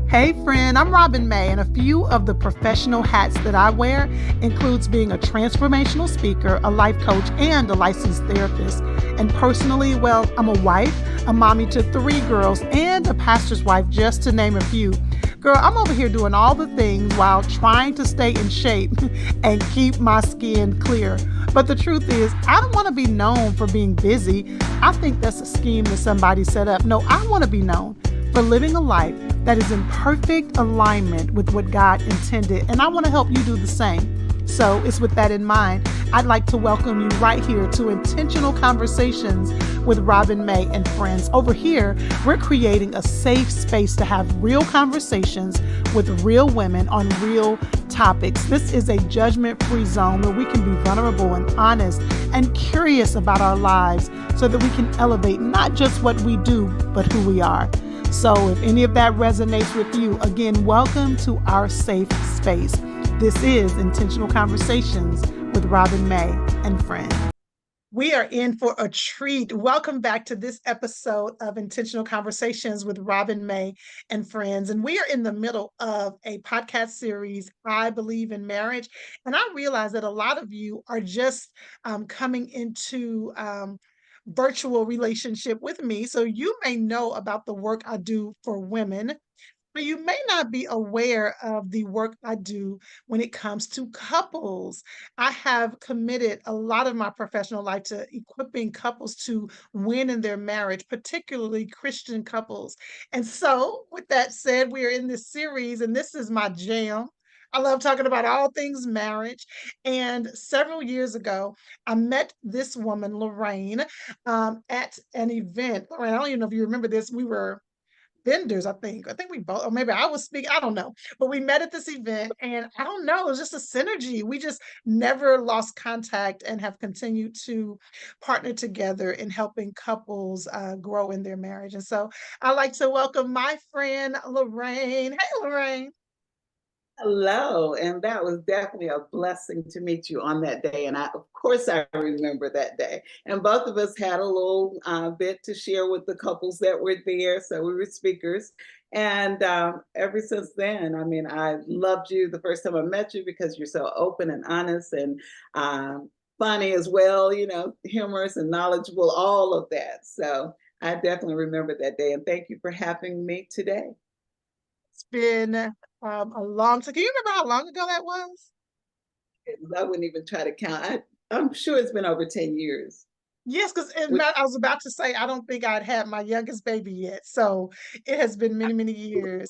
Hey friend, I'm Robin May, and a few of the professional hats that I wear includes being a transformational speaker, a life coach, and a licensed therapist. And personally, well, I'm a wife, a mommy to 3 girls, and a pastor's wife, just to name a few. Girl, I'm over here doing all the things while trying to stay in shape and keep my skin clear. But the truth is, I don't want to be known for being busy. I think that's a scheme that somebody set up. No, I want to be known for living a life that is in perfect alignment with what God intended, and I want to help you do the same. So it's with that in mind, I'd like to welcome you right here to Intentional Conversations with Robin May and friends. Over here, we're creating a safe space to have real conversations with real women on real topics. This is a judgment-free zone where we can be vulnerable and honest and curious about our lives so that we can elevate not just what we do, but who we are. So if any of that resonates with you, again, welcome to our safe space. This is Intentional Conversations with Robin May and friends. We are in for a treat. Welcome back to this episode of Intentional Conversations with Robin May and friends. And we are in the middle of a podcast series, I Believe in Marriage. And I realize that a lot of you are just coming into virtual relationship with me. So you may know about the work I do for women, but you may not be aware of the work I do when it comes to couples. I have committed a lot of my professional life to equipping couples to win in their marriage, particularly Christian couples. And so, with that said, we are in this series, and this is my jam. I love talking about all things marriage. And several years ago, I met this woman, Larraine, at an event. Lorraine, I don't even know if you remember this. We were vendors, I think. I think we both, or maybe I was speaking, I don't know. But we met at this event, and I don't know, it was just a synergy. We just never lost contact and have continued to partner together in helping couples grow in their marriage. And so I'd like to welcome my friend, Larraine. Hey, Larraine. Hello, and that was definitely a blessing to meet you on that day. And of course, I remember that day. And both of us had a little bit to share with the couples that were there. So we were speakers. And ever since then, I mean, I loved you the first time I met you because you're so open and honest and funny as well, humorous and knowledgeable, all of that. So I definitely remember that day. And thank you for having me today. It's been a long time. Can you remember how long ago that was? I wouldn't even try to count. I'm sure it's been over 10 years. Yes, because I was about to say, I don't think I'd had my youngest baby yet. So it has been many, many years.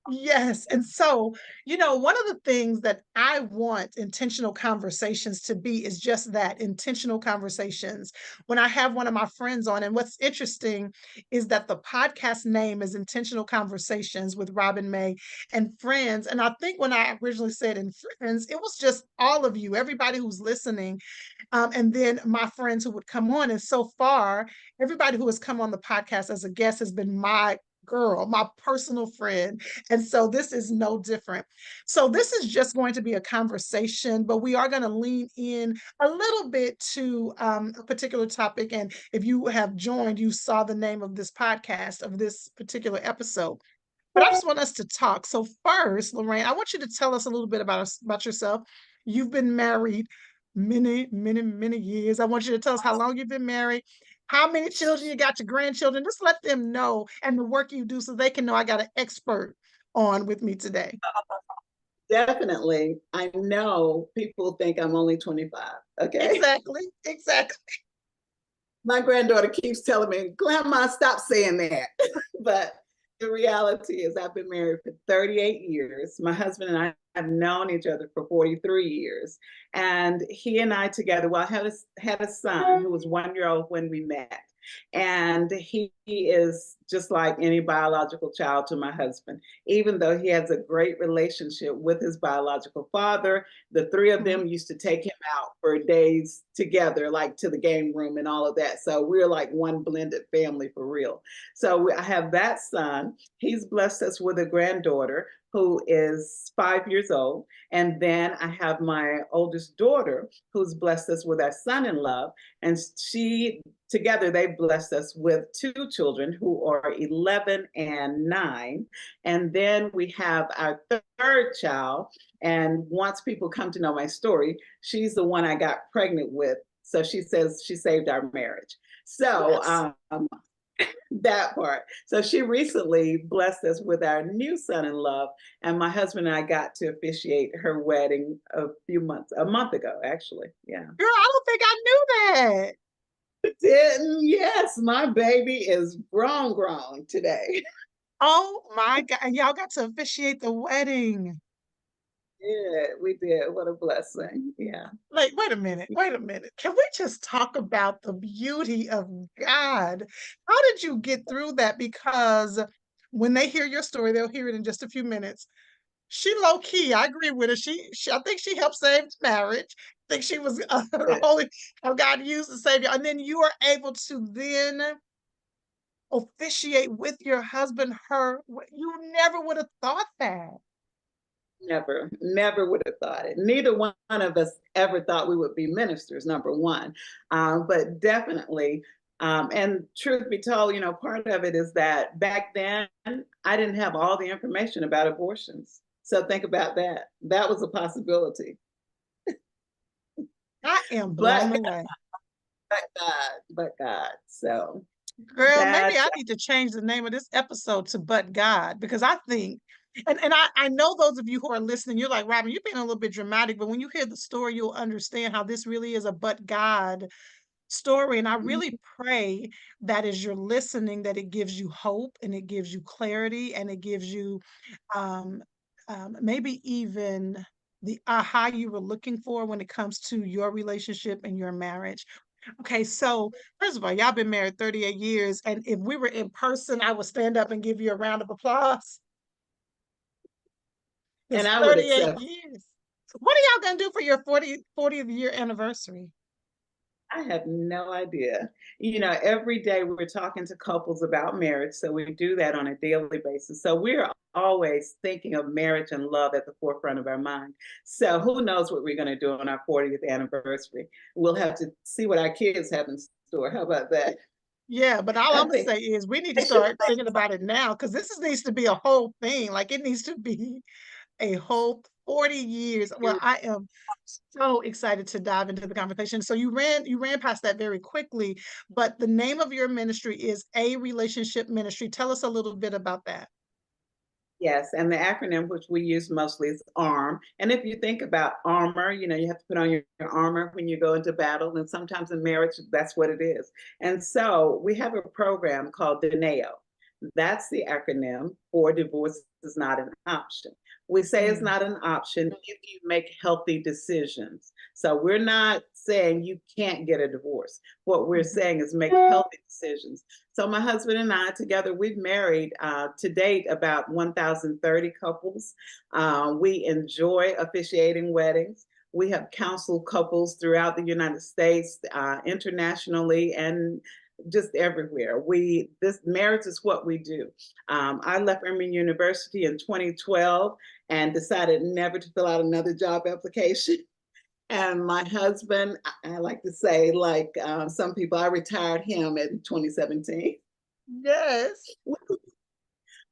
Yes. And so, one of the things that I want intentional conversations to be is just that, intentional conversations. When I have one of my friends on, and what's interesting is that the podcast name is Intentional Conversations with Robin May and friends. And I think when I originally said in friends, it was just all of you, everybody who's listening, and then my friends who would come on. And so far, everybody who has come on the podcast as a guest has been my girl, my personal friend. And so this is no different. So this is just going to be a conversation, but we are going to lean in a little bit to a particular topic. And if you have joined, you saw the name of this podcast, of this particular episode. But I just want us to talk. So first, Larraine, I want you to tell us a little bit about yourself. You've been married many, many, many years. I want you to tell us how long you've been married, how many children you got, your grandchildren. Just let them know and the work you do so they can know I got an expert on with me today. Definitely. I know people think I'm only 25. Okay. Exactly. Exactly. My granddaughter keeps telling me, Grandma, stop saying that. But the reality is, I've been married for 38 years. My husband and I have known each other for 43 years. And he and I together, well, I had a son who was 1 year old when we met. And he is just like any biological child to my husband, even though he has a great relationship with his biological father. The three of them used to take him out for days together, like to the game room and all of that. So we're like one blended family for real. So I have that son. He's blessed us with a granddaughter. who is 5 years old. And then I have my oldest daughter, who's blessed us with our son-in-law. And together, they blessed us with two children who are 11 and 9. And then we have our third child. And once people come to know my story, she's the one I got pregnant with. So she says she saved our marriage. So Yes. that part. So she recently blessed us with our new son-in-law, and my husband and I got to officiate her wedding a month ago, actually. Yeah. Girl, I don't think I knew that. Didn't? Yes, my baby is grown today. Oh my God. And y'all got to officiate the wedding. Yeah, we did. What a blessing. Yeah. Like, wait a minute, wait a minute. Can we just talk about the beauty of God? How did you get through that? Because when they hear your story, they'll hear it in just a few minutes. She low key, I agree with her. I think she helped save the marriage. I think she was holy, how God used to save you. And then you are able to then officiate with your husband, her. You never would have thought that. Never would have thought it. Neither one of us ever thought we would be ministers, number one. But definitely, and truth be told, part of it is that back then I didn't have all the information about abortions. So think about that. That was a possibility. I am But blown away. but God. So Girl, maybe that's I need to change the name of this episode to But God, because I think, and I know those of you who are listening, you're like, Robin, you're being a little bit dramatic, but when you hear the story, you'll understand how this really is a but God story. And I really pray that as you're listening, that it gives you hope and it gives you clarity and it gives you um, maybe even the aha you were looking for when it comes to your relationship and your marriage. Okay, so first of all, y'all been married 38 years, and if we were in person, I would stand up and give you a round of applause. and It's I would 38 accept. years. So what are y'all gonna do for your 40th year anniversary? I have no idea. Every day we're talking to couples about marriage. So we do that on a daily basis. So we're always thinking of marriage and love at the forefront of our mind. So who knows what we're going to do on our 40th anniversary? We'll have to see what our kids have in store. How about that? Yeah, but all I I'm gonna think say is we need to start thinking about it now because needs to be a whole thing. Like it needs to be a whole 40 years. Well, I am so excited to dive into the conversation. So you ran past that very quickly, but the name of your ministry is A Relationship Ministry. Tell us a little bit about that. yes, and the acronym which we use mostly is ARM. And if you think about armor, you have to put on your armor when you go into battle. And sometimes in marriage, that's what it is. And so we have a program called DENEO. That's the acronym for divorce is not an option. We say it's Mm. not an option if you make healthy decisions. So we're not saying you can't get a divorce. What we're saying is make healthy decisions. So my husband and I together, we've married to date about 1,030 couples. We enjoy officiating weddings. We have counseled couples throughout the United States, internationally, and just everywhere. This marriage is what we do. I left Emory University in 2012 and decided never to fill out another job application. And my husband, I like to say, like some people, I retired him in 2017. Yes.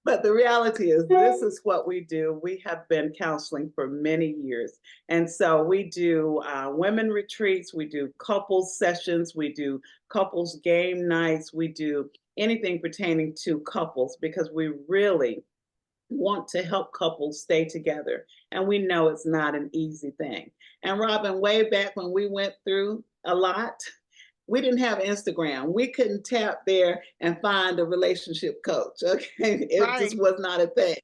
But the reality is, this is what we do. We have been counseling for many years. And so we do women retreats, we do couples sessions, we do couples game nights, we do anything pertaining to couples because we really want to help couples stay together. And we know it's not an easy thing. And Robin, way back when we went through a lot, we didn't have Instagram. We couldn't tap there and find a relationship coach. Okay. It just Right. was not a thing.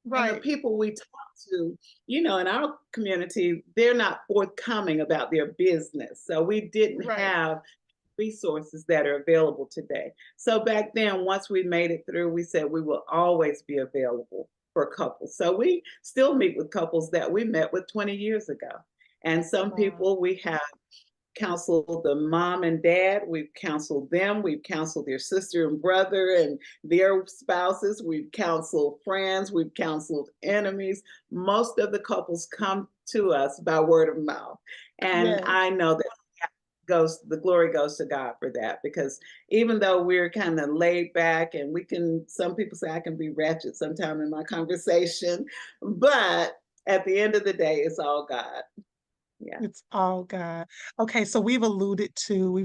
And the Right. people we talk to, in our community, they're not forthcoming about their business. So we didn't Right. have resources that are available today. So back then, once we made it through, we said we will always be available for couples. So we still meet with couples that we met with 20 years ago. And some Wow. people we have counseled the mom and dad. We've counseled them. We've counseled their sister and brother and their spouses. We've counseled friends. We've counseled enemies. Most of the couples come to us by word of mouth. And Yes. I know that the glory goes to God for that, because even though we're kind of laid back and some people say I can be ratchet sometime in my conversation, but at the end of the day, it's all God. Yeah. It's all God. Okay, so we've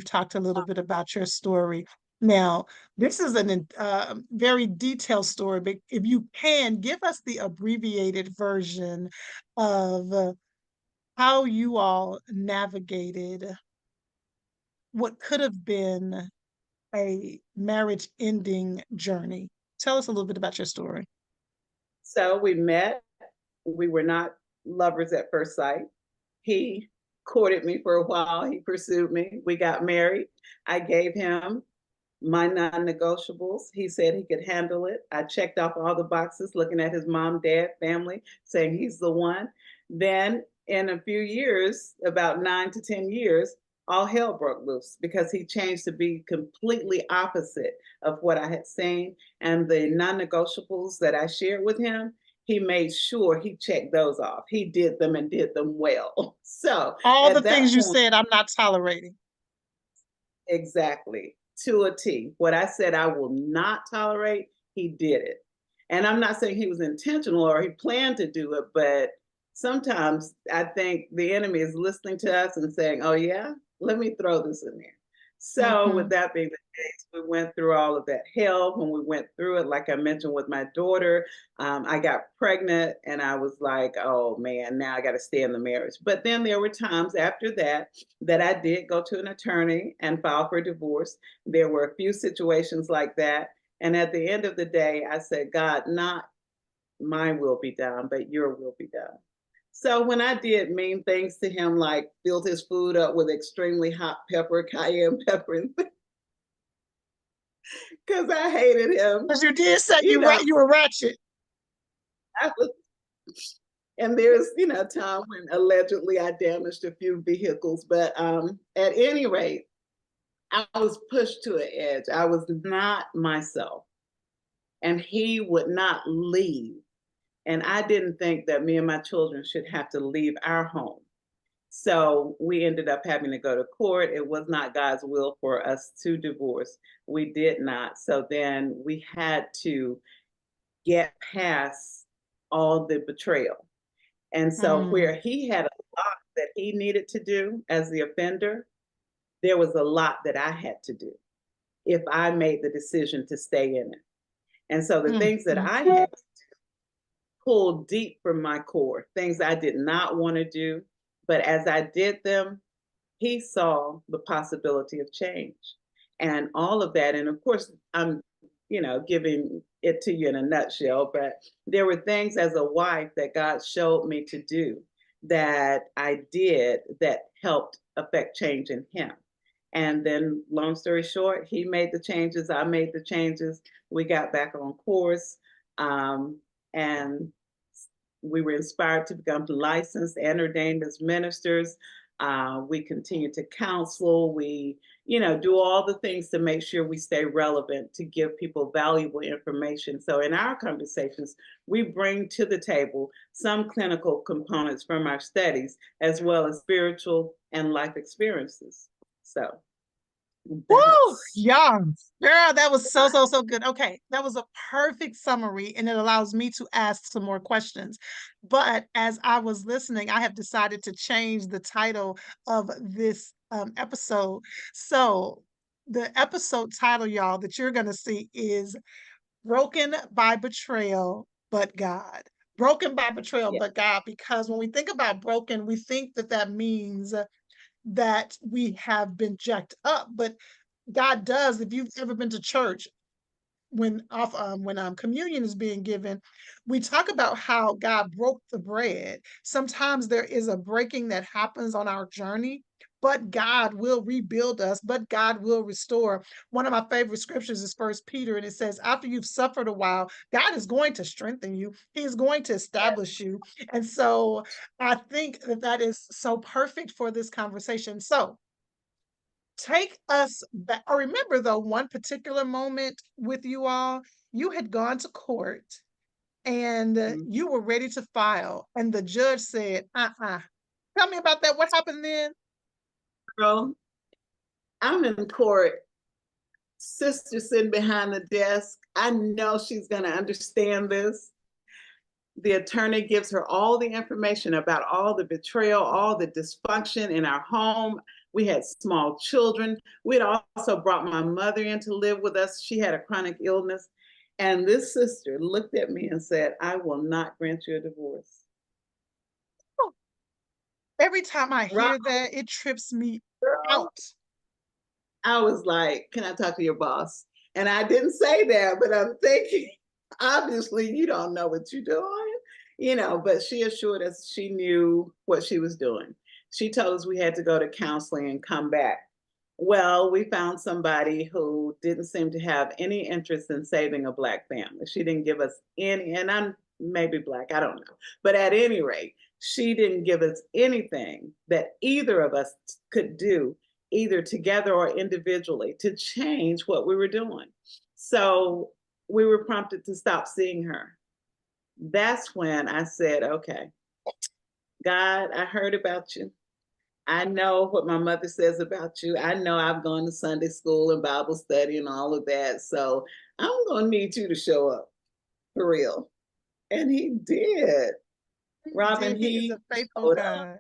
talked a little bit about your story. Now, this is a very detailed story, but if you can, give us the abbreviated version of how you all navigated what could have been a marriage ending journey. Tell us a little bit about your story. So we met. We were not lovers at first sight. He courted me for a while. He pursued me. We got married. I gave him my non-negotiables. He said he could handle it. I checked off all the boxes, looking at his mom, dad, family, saying he's the one. Then in a few years, about 9 to 10 years, all hell broke loose because he changed to be completely opposite of what I had seen. And the non-negotiables that I shared with him, he made sure he checked those off. He did them and did them well. So All the at that things you point, said, I'm not tolerating. exactly, to a T. What I said I will not tolerate, he did it. And I'm not saying he was intentional or he planned to do it, but sometimes I think the enemy is listening to us and saying, oh, yeah, let me throw this in there. So, with Mhm. that being the case, we went through all of that hell. When we went through it, like I mentioned with my daughter, I got pregnant and I was like, oh man, now I got to stay in the marriage. But then there were times after that that I did go to an attorney and file for divorce. There were a few situations like that. And at the end of the day, I said, God, not my will be done, but your will be done. So when I did mean things to him, like filled his food up with extremely hot pepper, cayenne pepper, and because I hated him, Because you did say you know, you were ratchet. I was, and there's, time when allegedly I damaged a few vehicles, but at any rate, I was pushed to an edge. I was not myself, and he would not leave. And I didn't think that me and my children should have to leave our home. So we ended up having to go to court. It was not God's will for us to divorce. We did not. So then we had to get past all the betrayal. And so Mm. where he had a lot that he needed to do as the offender, there was a lot that I had to do if I made the decision to stay in it. And so the Mm. things that Mm. I had pulled deep from my core, things I did not want to do. But as I did them, he saw the possibility of change and all of that. And of course, I'm, giving it to you in a nutshell, but there were things as a wife that God showed me to do that I did that helped affect change in him. And then, long story short, he made the changes, I made the changes. We got back on course. And we were inspired to become licensed and ordained as ministers. We continue to counsel. We, do all the things to make sure we stay relevant, to give people valuable information. So in our conversations, we bring to the table some clinical components from our studies, as well as spiritual and life experiences. So Woo! that's Yeah. Girl, that was so, so, so good. Okay. That was a perfect summary, and it allows me to ask some more questions. But as I was listening, I have decided to change the title of this episode. So the episode title, y'all, that you're going to see is Broken by Betrayal But God. Broken by Betrayal yeah, But God, because when we think about broken, we think that that means that we have been jacked up, but God does. If you've ever been to church, when communion is being given, we talk about how God broke the bread. Sometimes there is a breaking that happens on our journey, but God will rebuild us, but God will restore. One of my favorite scriptures is First Peter, and it says, after you've suffered a while, God is going to strengthen you. He is going to establish you. And so I think that that is so perfect for this conversation. So Take us back. I remember though, one particular moment with you all, you had gone to court and Mhm. you were ready to file, and the judge said, Tell me about that. What happened then? Girl, I'm in court, sister sitting behind the desk. I know she's going to understand this. The attorney gives her all the information about all the betrayal, all the dysfunction in our home. We had small children. We had also brought my mother in to live with us. She had a chronic illness. And this sister looked at me and said, I will not grant you a divorce. Every time I Right, hear that, it trips me girl. out. I was like, can I talk to your boss? And I didn't say that, but I'm thinking, obviously, you don't know what you're doing, but she assured us she knew what she was doing. She told us we had to go to counseling and come back. Well, we found somebody who didn't seem to have any interest in saving a Black family. She didn't give us any, and I'm maybe Black, I don't know. But at any rate, she didn't give us anything that either of us could do, either together or individually, to change what we were doing. So we were prompted to stop seeing her. That's when I said, okay, God, I heard about you. I know what my mother says about you. I know I've gone to Sunday school and Bible study and all of that. So I'm going to need you to show up for real. And he did. Robin, He is a he faithful showed up. God.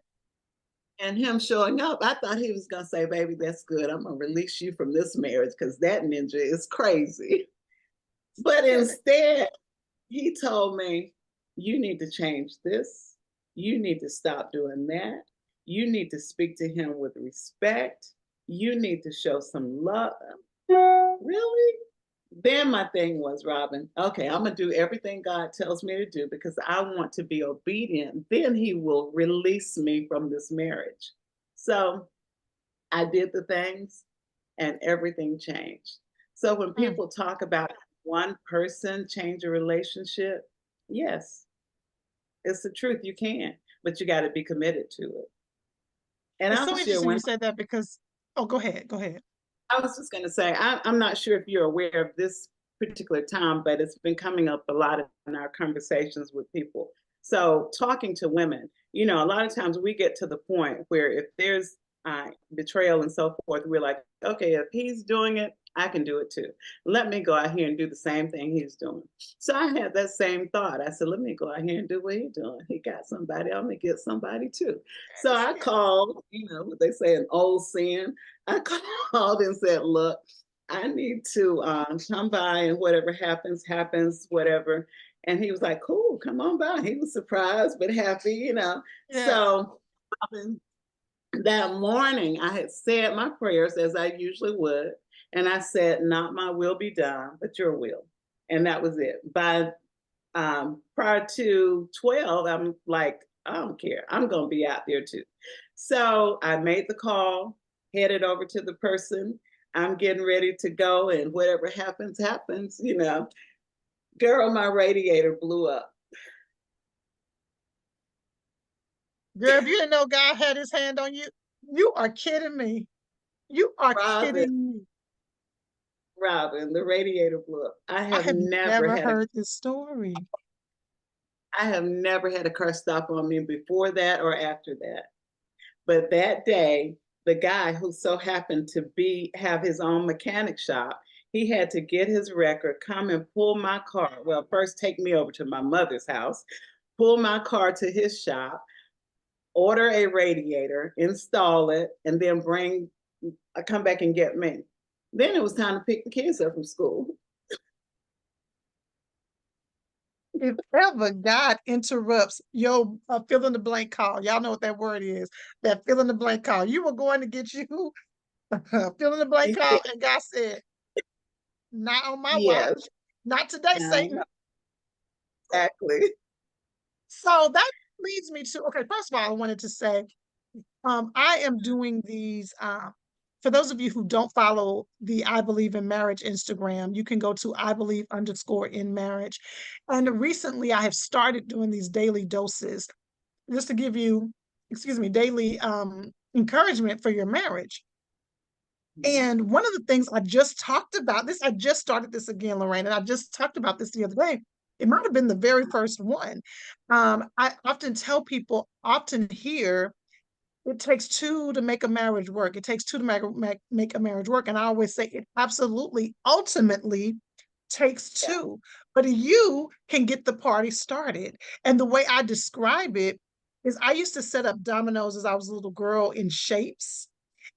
And him showing up, I thought he was going to say, baby, that's good. I'm going to release you from this marriage because that ninja is crazy. But instead, he told me, you need to change this. You need to stop doing that. You need to speak to him with respect. You need to show some love. Really? Then my thing was, Robin, okay, I'm going to do everything God tells me to do because I want to be obedient. Then he will release me from this marriage. So I did the things and everything changed. So when Mm. people talk about one person change a relationship, yes, it's the truth. You can, but you got to be committed to it. And It's I'll so share interesting you one. said that because, oh, go ahead, go ahead. I was just going to say, I'm not sure if you're aware of this particular time, but it's been coming up a lot in our conversations with people. So, talking to women, a lot of times we get to the point where if there's betrayal and so forth, we're like, okay, if he's doing it, I can do it too. Let me go out here and do the same thing he's doing. So I had that same thought. I said, let me go out here and do what he's doing. He got somebody, I'm going to get somebody too. So I called, what they say, an old sin. I called and said, look, I need to come by and whatever happens, happens, whatever. And he was like, cool, come on by. He was surprised but happy. Yeah. So that morning, I had said my prayers as I usually would. And I said, not my will be done, but your will. And that was it. By prior to 12, I'm like, I don't care. I'm going to be out there too. So I made the call, headed over to the person. I'm getting ready to go, and whatever happens, happens. Girl, my radiator blew up. Girl, if you didn't know God had his hand on you, you are kidding me. You are Robin, kidding me. Robin, the radiator blew up. I have never heard this story. I have never had a car stop on me before that or after that. But that day, the guy who so happened to have his own mechanic shop, he had to get his record, come and pull my car. Well, first take me over to my mother's house, pull my car to his shop, order a radiator, install it, and then come back and get me. Then it was time to pick the kids up from school. If ever God interrupts your fill in the blank call, y'all know what that word is, that fill in the blank call. You were going to get you fill in the blank call, and God said, not on my watch, Yes, not today, Satan. exactly. So that leads me to, okay, first of all, I wanted to say, I am doing these, for those of you who don't follow the I Believe in Marriage Instagram, you can go to I Believe _in marriage. And recently I have started doing these daily doses just to give you, excuse me, daily encouragement for your marriage. And one of the things I just talked about, this, I just started this again, Larraine, and I just talked about this the other day. It might have been the very first one. I often tell people, often hear, it takes two to make a marriage work. It takes two to make a marriage work. And I always say it absolutely, ultimately takes two, but you can get the party started. And the way I describe it is I used to set up dominoes as I was a little girl in shapes.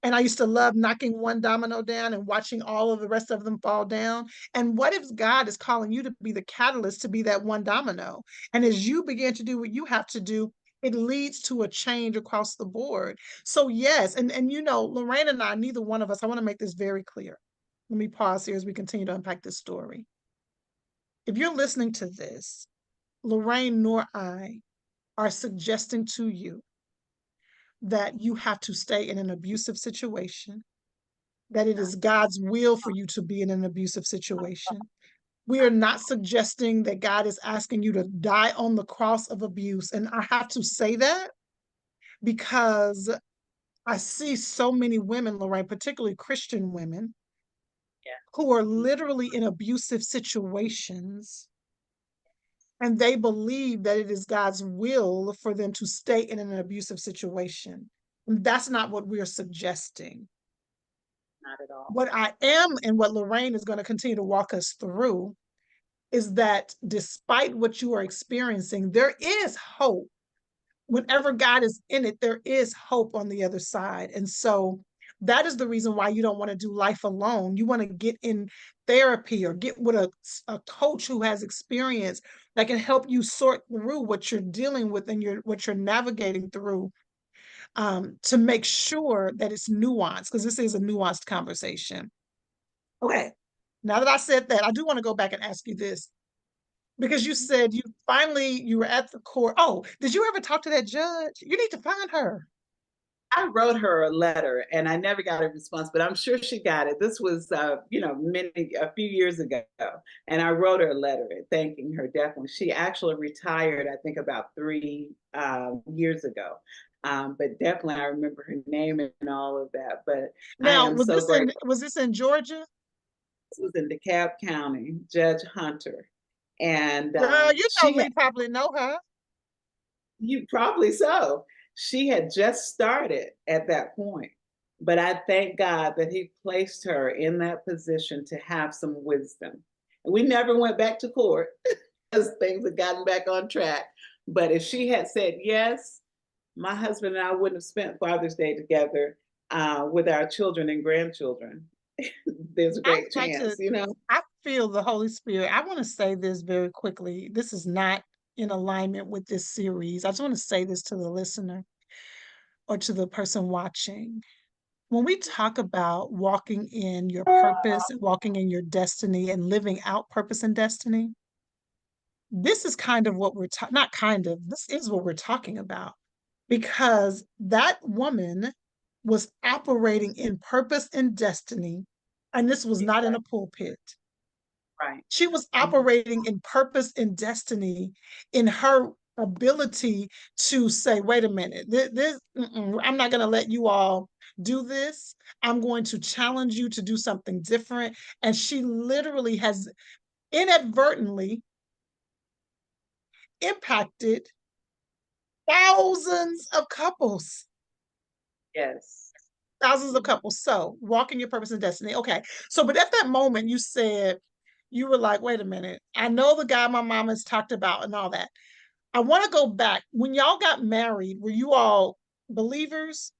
And I used to love knocking one domino down and watching all of the rest of them fall down. And what if God is calling you to be the catalyst to be that one domino? And as you begin to do what you have to do, it leads to a change across the board. So yes, and you know, Larraine and I, neither one of us, I want to make this very clear. Let me pause here as we continue to unpack this story. If you're listening to this, Larraine nor I are suggesting to you that you have to stay in an abusive situation, that it is God's will for you to be in an abusive situation. We are not suggesting that God is asking you to die on the cross of abuse. And I have to say that because I see so many women, Larraine, particularly Christian women, who are literally in abusive situations, and they believe that it is God's will for them to stay in an abusive situation. And that's not what we're suggesting. Not at all. What I am, and what Larraine is going to continue to walk us through, is that despite what you are experiencing, there is hope. Whenever God is in it, there is hope on the other side. And so that is the reason why you don't want to do life alone. You want to get in therapy or get with a coach who has experience that can help you sort through what you're dealing with and what you're navigating through, to make sure that it's nuanced, because this is a nuanced conversation. Okay, now that I said that, I do want to go back and ask you this, because you said you were at the court. Oh, did you ever talk to that judge? You need to find her. I wrote her a letter and I never got a response, but I'm sure she got it. This was, a few years ago. And I wrote her a letter thanking her definitely. She actually retired, I think, about 3 years ago. But definitely I remember her name and all of that. But I Now, am so grateful. was this in Georgia? This was in DeKalb County, Judge Hunter. And Girl, you know she had, Lee probably know her. you probably so. She had just started at that point. But I thank God that He placed her in that position to have some wisdom. And we never went back to court because things had gotten back on track. But if she had said yes, my husband and I wouldn't have spent Father's Day together with our children and grandchildren. There's a I'd great like to, chance. I feel the Holy Spirit. I want to say this very quickly. This is not in alignment with this series. I just want to say this to the listener or to the person watching. When we talk about walking in your purpose and walking in your destiny and living out purpose and destiny, this is kind of what we're talking, not kind of, this is what we're talking about, because that woman was operating in purpose and destiny, and this was not in a Exactly. pulpit. Right. She was Mhm. operating in purpose and destiny in her ability to say, wait a minute, I'm not going to let you all do this. I'm going to challenge you to do something different. And she literally has inadvertently impacted thousands of couples. Yes. Thousands of Mhm. couples. So walking your purpose and destiny. Okay. So, but at that moment, you said, you were like, wait a minute. I know the guy my mom has talked about and all that. I want to go back. When y'all got married, were you all believers?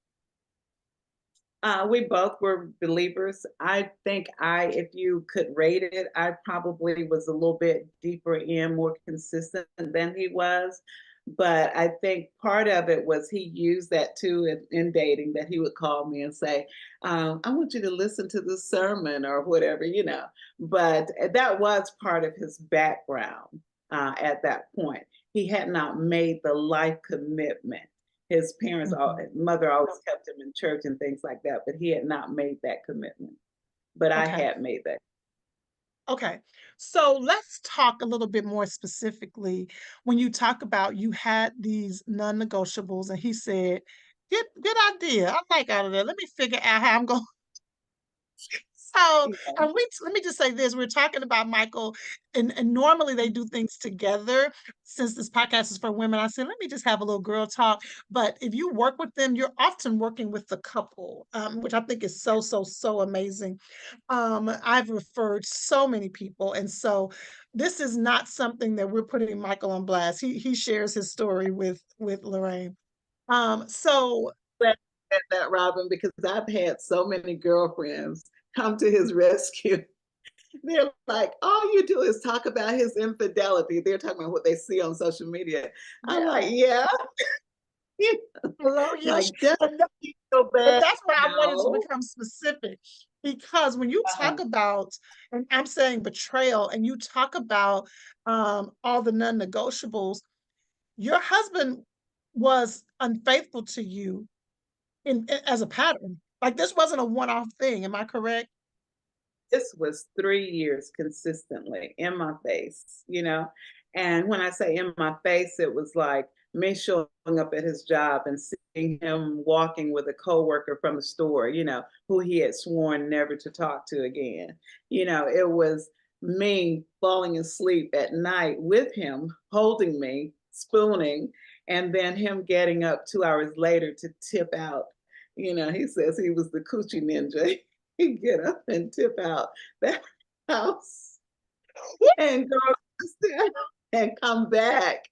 We both were believers. I think if you could rate it, I probably was a little bit deeper in, more consistent than he was. But I think part of it was he used that too in dating, that he would call me and say, I want you to listen to this sermon or whatever. But that was part of his background at that point. He had not made the life commitment. His Mhm. mother always kept him in church and things like that, but he had not made that commitment. But I Okay. had made that. Okay. So let's talk a little bit more specifically. When you talk about you had these non-negotiables, and he said, good idea. I like out of there. Let me figure out how I'm going. So, Yeah. and let me just say this: we're talking about Michael, and normally they do things together. Since this podcast is for women, I said let me just have a little girl talk. But if you work with them, you're often working with the couple, which I think is so amazing. I've referred so many people, and so this is not something that we're putting Michael on blast. He shares his story with Larraine. So Glad you said that, Robin, because I've had so many girlfriends come to his rescue. They're like, all you do is talk about his infidelity. They're talking about what they see on social media. I'm like, yeah, yeah. hello, yes, Like, does and he so and bad? that's why I wanted to No. become specific because when you talk Uh-huh. about, and I'm saying betrayal, and you talk about all the non-negotiables, your husband was unfaithful to you as a pattern. Like this wasn't a one-off thing. Am I correct? This was 3 years consistently in my face, you know? And when I say in my face, it was like me showing up at his job and seeing him walking with a coworker from the store, you know, who he had sworn never to talk to again. You know, it was me falling asleep at night with him, holding me, spooning, and then him getting up 2 hours later to tip out. You know, he says he was the coochie ninja. He'd get up and tip out that house and go upstairs and come back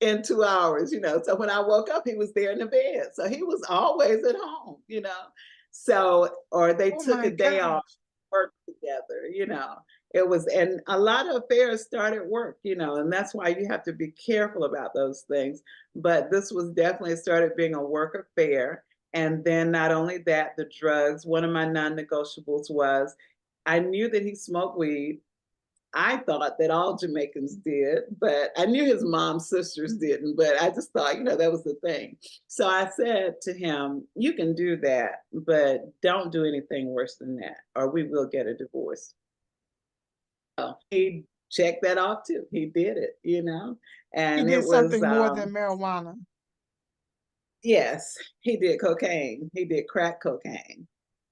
in 2 hours, you know. So when I woke up, he was there in the bed. So he was always at home, you know. So, or they Oh took my a day off, gosh. work together, you know. It was, and a lot of affairs start at work, you know, and that's why you have to be careful about those things. But this was definitely started being a work affair. And then not only that, the drugs, one of my non-negotiables was I knew that he smoked weed. I thought that all Jamaicans did, but I knew his mom's sisters didn't, but I just thought, you know, that was the thing. So I said to him, you can do that, but don't do anything worse than that, or we will get a divorce. So he checked that off too. He did it, you know, He and did it was, something more than marijuana. yes, he did cocaine. He did crack cocaine.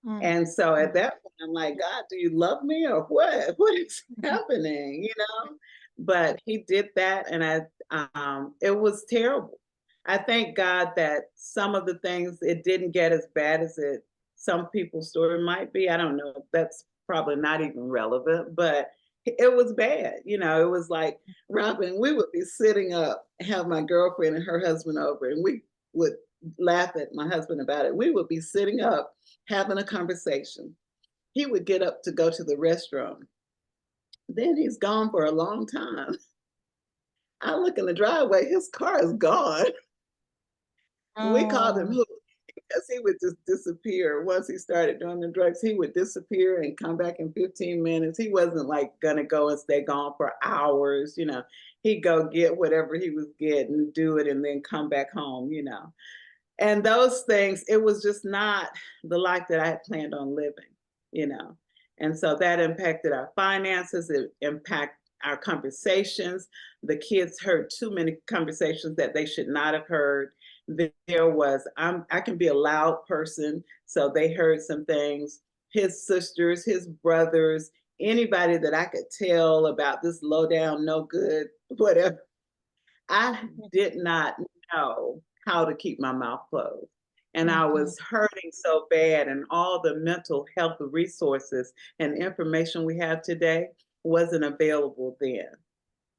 Mm, And so mm, at that point, I'm like, God, do you love me or what? What is mhm. happening? You know? But he did that, and it was terrible. I thank God that some of the things it didn't get as bad as some people's story might be. I don't know. That's probably not even relevant, but it was bad. You know, it was like Robin. We would be sitting up, have my girlfriend and her husband over, and we would laugh at my husband about it. We would be sitting up having a conversation. He would get up to go to the restroom. Then he's gone for a long time. I look in the driveway, his car is gone. We called him Oh, because he would just disappear. Once he started doing the drugs, he would disappear and come back in 15 minutes. He wasn't like gonna go and stay gone for hours, you know. He'd go get whatever he was getting, do it, and then come back home, you know. And those things, it was just not the life that I had planned on living, you know. And so that impacted our finances, it impacted our conversations. The kids heard too many conversations that they should not have heard. There was, I can be a loud person, so they heard some things. His sisters, his brothers, anybody that I could tell about this low down, no good, whatever. I did not know how to keep my mouth closed. And I mhm. was hurting so bad, and all the mental health resources and information we have today wasn't available then.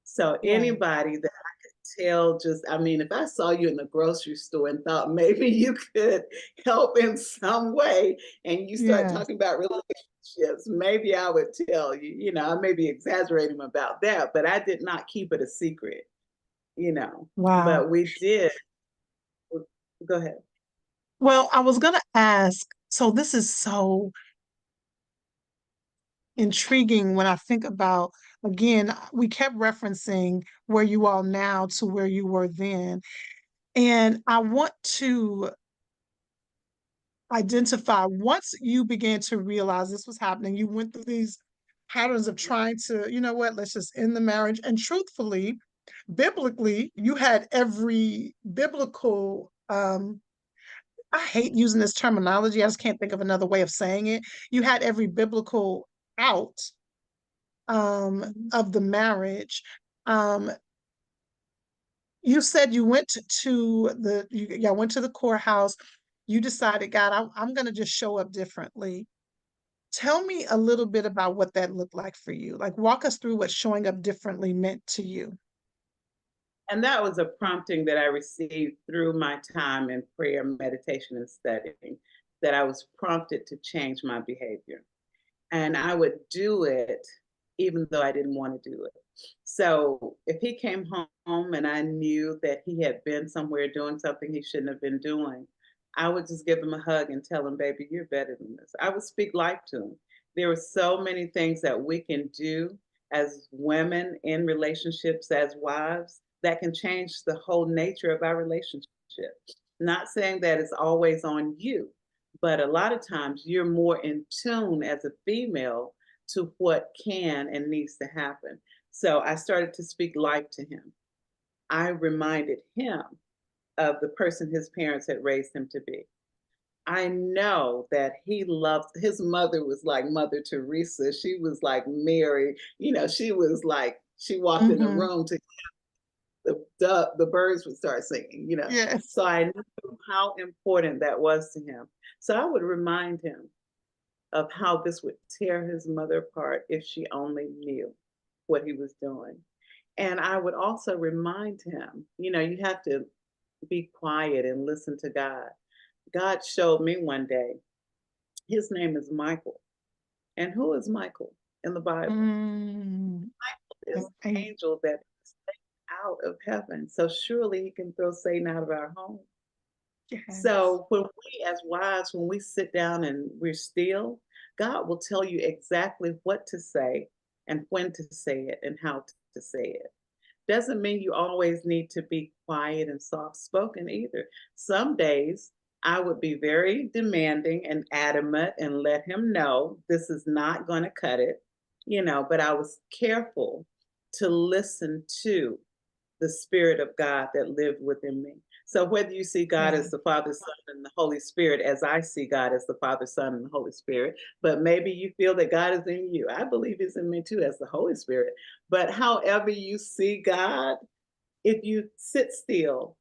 So, Yeah, anybody that I could tell, just, I mean, if I saw you in the grocery store and thought maybe you could help in some way, and you start yes. talking about relationships, maybe I would tell you, you know, I may be exaggerating about that, but I did not keep it a secret, you know, Wow. but we did. Go ahead. Well, I was gonna ask, so this is so intriguing when I think about, again, we kept referencing where you are now to where you were then. And I want to identify once you began to realize this was happening, you went through these patterns of trying to, you know what, let's just end the marriage. And truthfully, biblically, you had every biblical I hate using this terminology. I just can't think of another way of saying it. You had every biblical out of the marriage. Um, you said you went to y'all went to the courthouse. You decided, God, I'm going to just show up differently. Tell me a little bit about what that looked like for you. Like, walk us through what showing up differently meant to you. And that was a prompting that I received through my time in prayer, meditation, and studying, that I was prompted to change my behavior. And I would do it even though I didn't want to do it. So if he came home and I knew that he had been somewhere doing something he shouldn't have been doing, I would just give him a hug and tell him, baby, you're better than this. I would speak life to him. There are so many things that we can do as women in relationships, as wives, that can change the whole nature of our relationship. Not saying that it's always on you, but a lot of times you're more in tune as a female to what can and needs to happen. So I started to speak life to him. I reminded him of the person his parents had raised him to be. I know that he loved, his mother was like Mother Teresa. She was like Mary. You know, she was like, she walked in the Mm-hmm. room to the birds would start singing, you know. Yes. So I knew how important that was to him. So I would remind him of how this would tear his mother apart if she only knew what he was doing. And I would also remind him, you know, you have to be quiet and listen to God. God showed me one day, his name is Michael. And who is Michael in the Bible? Mm. Michael is the angel that is out of heaven. So surely he can throw Satan out of our home. Yes. So when we as wives, when we sit down and we're still, God will tell you exactly what to say and when to say it and how to say it. Doesn't mean you always need to be quiet and soft spoken either. Some days I would be very demanding and adamant and let him know this is not going to cut it, you know, but I was careful to listen to the Spirit of God that lived within me. So whether you see God Yeah. as the Father, Son, and the Holy Spirit, as I see God as the Father, Son, and the Holy Spirit, but maybe you feel that God is in you. I believe He's in me too as the Holy Spirit. But however you see God, if you sit still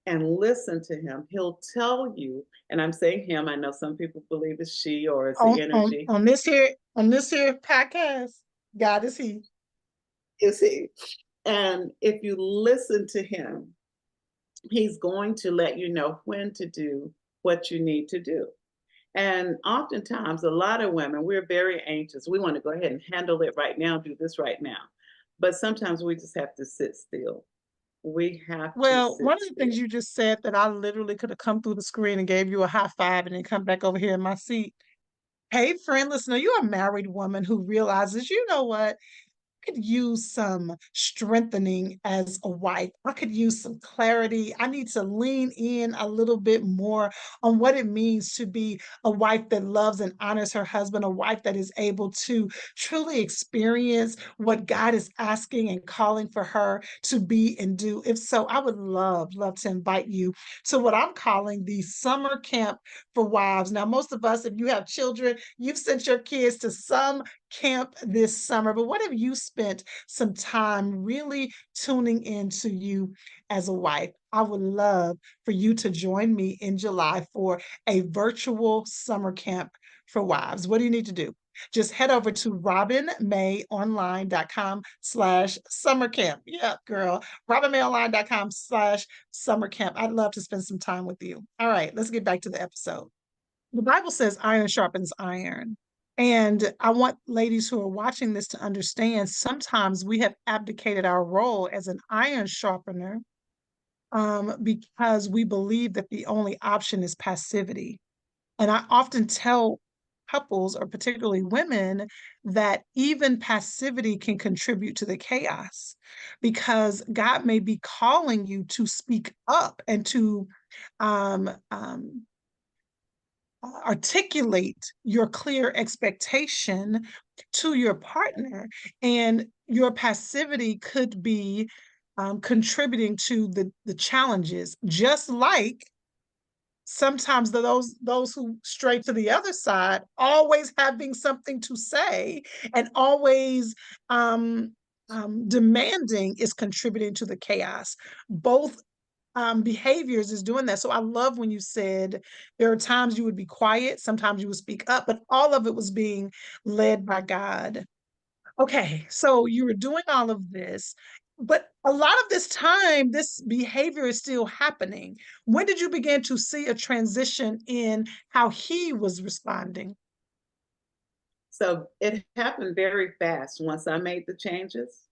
and listen to Him, He'll tell you, and I'm saying Him, I know some people believe it's she or it's the energy. On this here podcast, God is He. Is He? And if you listen to Him, He's going to let you know when to do what you need to do. And oftentimes, a lot of women, we're very anxious. We want to go ahead and handle it right now, do this right now. But sometimes we just have to sit still. We have to Well, sit one of the still. things you just said that I literally could have come through the screen and gave you a high five and then come back over here in my seat. Hey, friend, listener, you're a married woman who realizes, you know what? Could use some strengthening as a wife. I could use some clarity. I need to lean in a little bit more on what it means to be a wife that loves and honors her husband, a wife that is able to truly experience what God is asking and calling for her to be and do. If so, I would love to invite you to what I'm calling the summer camp for wives. Now, most of us, if you have children, you've sent your kids to some camp this summer, but what have you spent some time really tuning into you as a wife? I would love for you to join me in July for a virtual summer camp for wives. What do you need to do? Just head over to robinmayonline.com/summer camp. Yeah, girl. robinmayonline.com/summer camp. I'd love to spend some time with you. All right, let's get back to the episode. The Bible says iron sharpens iron. And I want ladies who are watching this to understand sometimes we have abdicated our role as an iron sharpener because we believe that the only option is passivity. And I often tell couples, or particularly women, that even passivity can contribute to the chaos because God may be calling you to speak up and to um, um, articulate your clear expectation to your partner, and your passivity could be contributing to the challenges, just like sometimes those who stray to the other side always having something to say and always demanding is contributing to the chaos. Both behaviors is doing that. So I love when you said there are times you would be quiet, sometimes you would speak up, but all of it was being led by God. Okay, so you were doing all of this, but a lot of this time, this behavior is still happening. When did you begin to see a transition in how he was responding? So it happened very fast. Once I made the changes,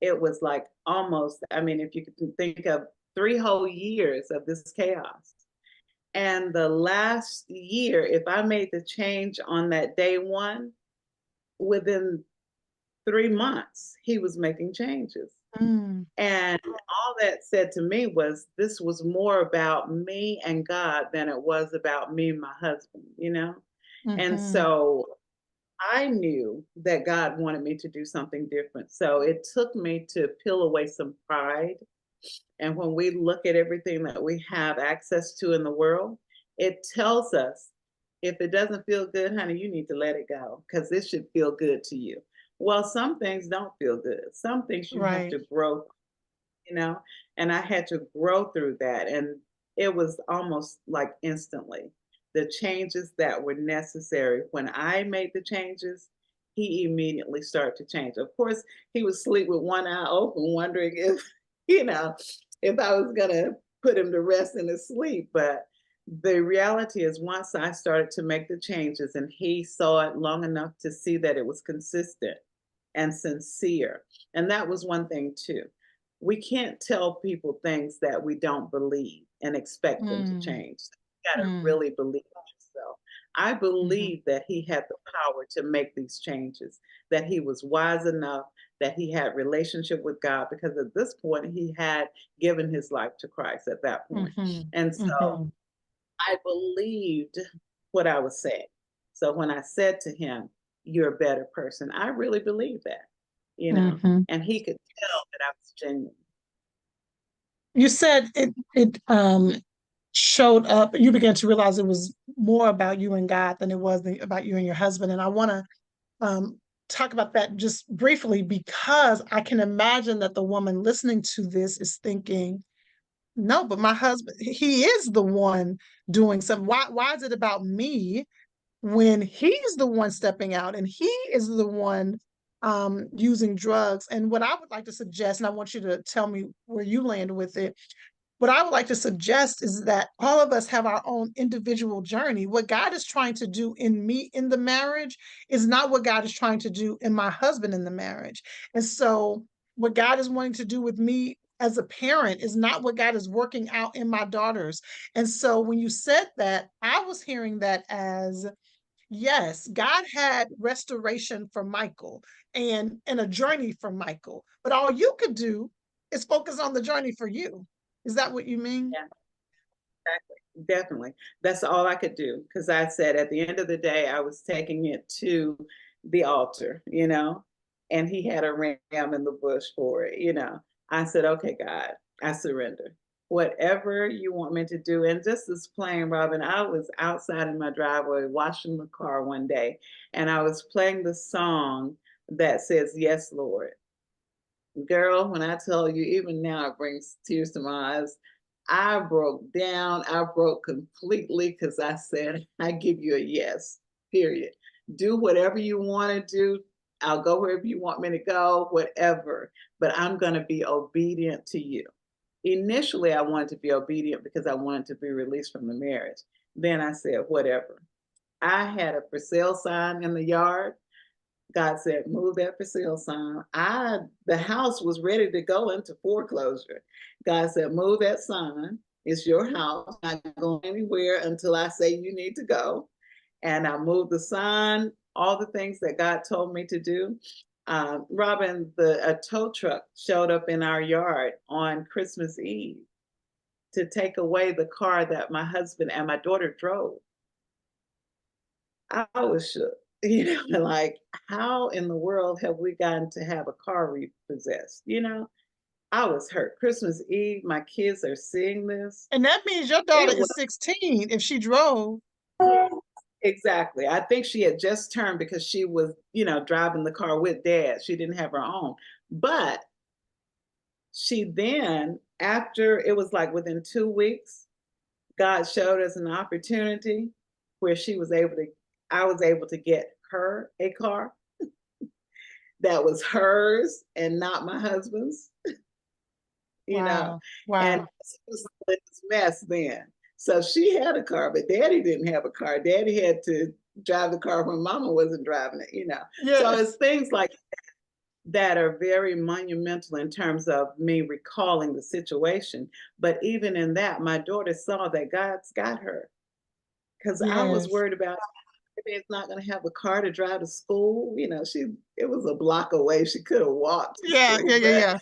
it was like almost, I mean, if you could think of 3 whole years of this chaos. And the last year, if I made the change on that day one, within 3 months, he was making changes. Mm, And all that said to me was this was more about me and God than it was about me and my husband, you know? And mhm, so I knew that God wanted me to do something different. So it took me to peel away some pride. And when we look at everything that we have access to in the world, it tells us if it doesn't feel good, honey, you need to let it go because this should feel good to you. Well, some things don't feel good. Some things you have right. to grow, and I had to grow through that. And it was almost like instantly the changes that were necessary. When I made the changes, he immediately started to change. Of course, he would sleep with one eye open, wondering if, you know, if I was going to put him to rest in his sleep. But the reality is, once I started to make the changes and he saw it long enough to see that it was consistent and sincere, and that was one thing too, we can't tell people things that we don't believe and expect them to Mm, change. You got to mm, really believe it yourself. I mhm, believe that he had the power to make these changes, that he was wise enough, that he had relationship with God, because at this point he had given his life to Christ at that point. mhm, And so mhm, I believed what I was saying. So when I said to him, "You're a better person," I really believed that, mhm. and he could tell that I was genuine. You said it showed up, you began to realize it was more about you and God than it was about you and your husband. And I want to um, talk about that just briefly because I can imagine that the woman listening to this is thinking, no, but my husband, he is the one doing something. Why is it about me when he's the one stepping out and he is the one using drugs? And what I would like to suggest, and I want you to tell me where you land with it, what I would like to suggest is that all of us have our own individual journey. What God is trying to do in me in the marriage is not what God is trying to do in my husband in the marriage. And so, what God is wanting to do with me as a parent is not what God is working out in my daughters. And so, when you said that, I was hearing that as yes, God had restoration for Michael and a journey for Michael, but all you could do is focus on the journey for you. Is that what you mean? Yeah, exactly. Definitely. That's all I could do. Because I said at the end of the day, I was taking it to the altar, and he had a ram in the bush for it. I said, okay, God, I surrender. Whatever you want me to do. And just as plain, Robin, I was outside in my driveway washing the car one day, and I was playing the song that says, Yes, Lord. Girl, when I tell you, even now it brings tears to my eyes. I broke down. I broke completely because I said, I give you a yes, period. Do whatever you want to do. I'll go wherever you want me to go, whatever. But I'm going to be obedient to you. Initially, I wanted to be obedient because I wanted to be released from the marriage. Then I said, whatever. I had a for sale sign in the yard. God said, move that for sale sign. The house was ready to go into foreclosure. God said, move that sign. It's your house. I'm not going anywhere until I say you need to go. And I moved the sign, all the things that God told me to do. Robin, a tow truck showed up in our yard on Christmas Eve to take away the car that my husband and my daughter drove. I was shook. Like, how in the world have we gotten to have a car repossessed? I was hurt. Christmas Eve, my kids are seeing this. And that means your daughter It is 16 if she drove. was exactly. I think she had just turned because she was, driving the car with dad. She didn't have her own. But she then, after it was like within 2 weeks, God showed us an opportunity where I was able to get her a car that was hers and not my husband's, Wow. and Wow. it was this mess then. So she had a car, but daddy didn't have a car. Daddy had to drive the car when mama wasn't driving it. So Yes. it's things like that are very monumental in terms of me recalling the situation. But even in that, my daughter saw that God's got her, because I was Yes. worried about is not going to have a car to drive to school. It was a block away. She could have walked to Yeah. Yeah. school, Yeah. but Yeah.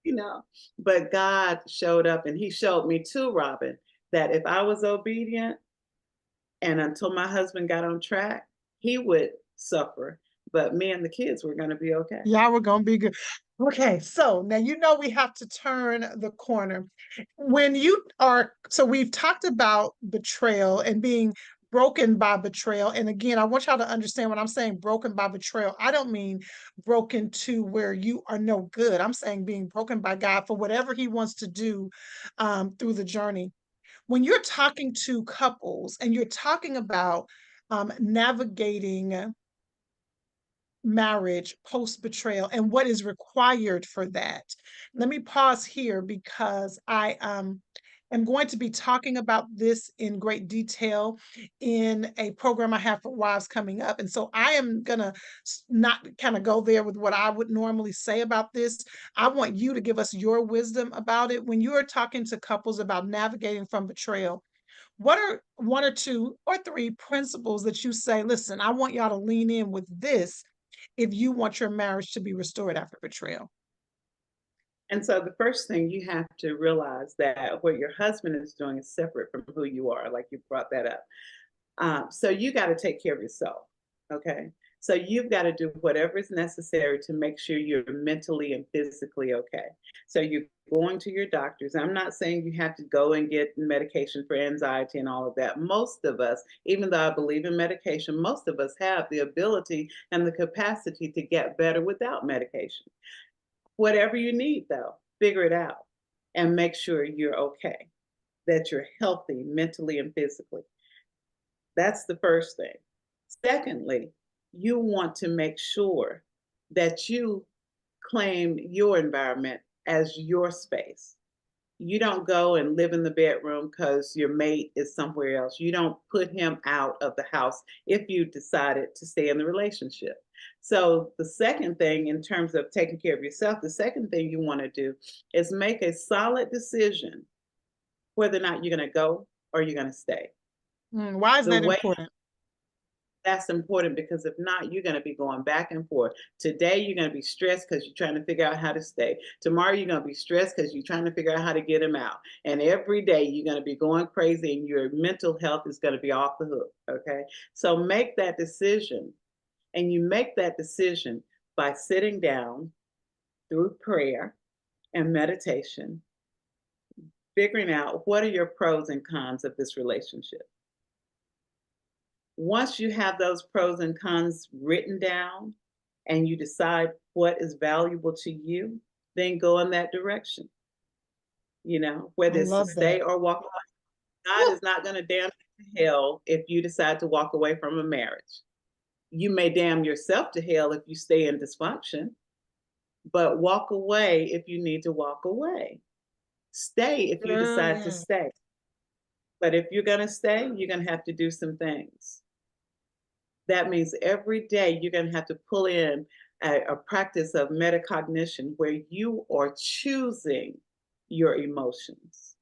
you know, but God showed up and he showed me too, Robin, that if I was obedient and until my husband got on track, he would suffer, but me and the kids were going to be okay. Yeah, we're gonna be good. Okay, so now we have to turn the corner. So we've talked about betrayal and being broken by betrayal. And again, I want y'all to understand when I'm saying broken by betrayal, I don't mean broken to where you are no good. I'm saying being broken by God for whatever He wants to do through the journey. When you're talking to couples and you're talking about navigating marriage post betrayal and what is required for that. Let me pause here because I am going to be talking about this in great detail in a program I have for wives coming up. And so I am going to not kind of go there with what I would normally say about this. I want you to give us your wisdom about it. When you are talking to couples about navigating from betrayal, what are one or two or three principles that you say, listen, I want y'all to lean in with this if you want your marriage to be restored after betrayal? And so the first thing you have to realize that what your husband is doing is separate from who you are, like you brought that up. So you got to take care of yourself. Okay. So you've got to do whatever is necessary to make sure you're mentally and physically okay. So you're going to your doctors. I'm not saying you have to go and get medication for anxiety and all of that. Most of us, even though I believe in medication, most of us have the ability and the capacity to get better without medication. Whatever you need, though, figure it out and make sure you're okay, that you're healthy mentally and physically. That's the first thing. Secondly, you want to make sure that you claim your environment as your space. You don't go and live in the bedroom because your mate is somewhere else. You don't put him out of the house if you decided to stay in the relationship. So, the second thing, in terms of taking care of yourself, the second thing you want to do is make a solid decision whether or not you're going to go or you're going to stay. Why is The that way important? That's important, because if not, you're going to be going back and forth. Today, you're going to be stressed because you're trying to figure out how to stay. Tomorrow, you're going to be stressed because you're trying to figure out how to get him out. And every day, you're going to be going crazy and your mental health is going to be off the hook. Okay. So make that decision. And you make that decision by sitting down through prayer and meditation, figuring out what are your pros and cons of this relationship. Once you have those pros and cons written down and you decide what is valuable to you, then go in that direction. I Whether it's to love that. stay or walk away. God is not going to damn you to hell if you decide to walk away from a marriage. You may damn yourself to hell if you stay in dysfunction, but walk away if you need to walk away. Stay if you Girl, decide to yeah. stay. But if you're going to stay, you're going to have to do some things. That means every day you're going to have to pull in a practice of metacognition where you are choosing your emotions.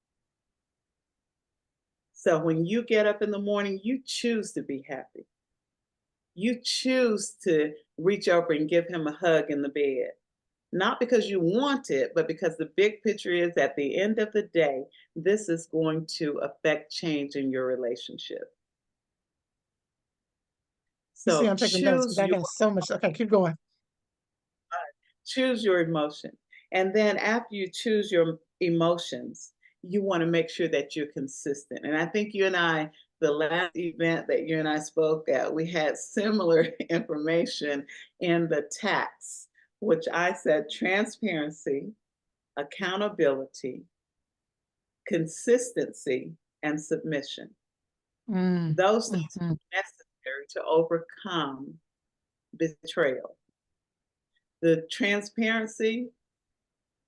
So when you get up in the morning, you choose to be happy. You choose to reach over and give him a hug in the bed. Not because you want it, but because the big picture is at the end of the day, this is going to affect change in your relationship. You see, So I'm taking notes because I got so much. Okay, keep going. choose your emotion. And then after you choose your emotions, you want to make sure that you're consistent. And I think you and I, the last event that you and I spoke at, we had similar information in the tax, which I said transparency, accountability, consistency, and submission. Mm, Those things mhm. are necessary to overcome betrayal. The transparency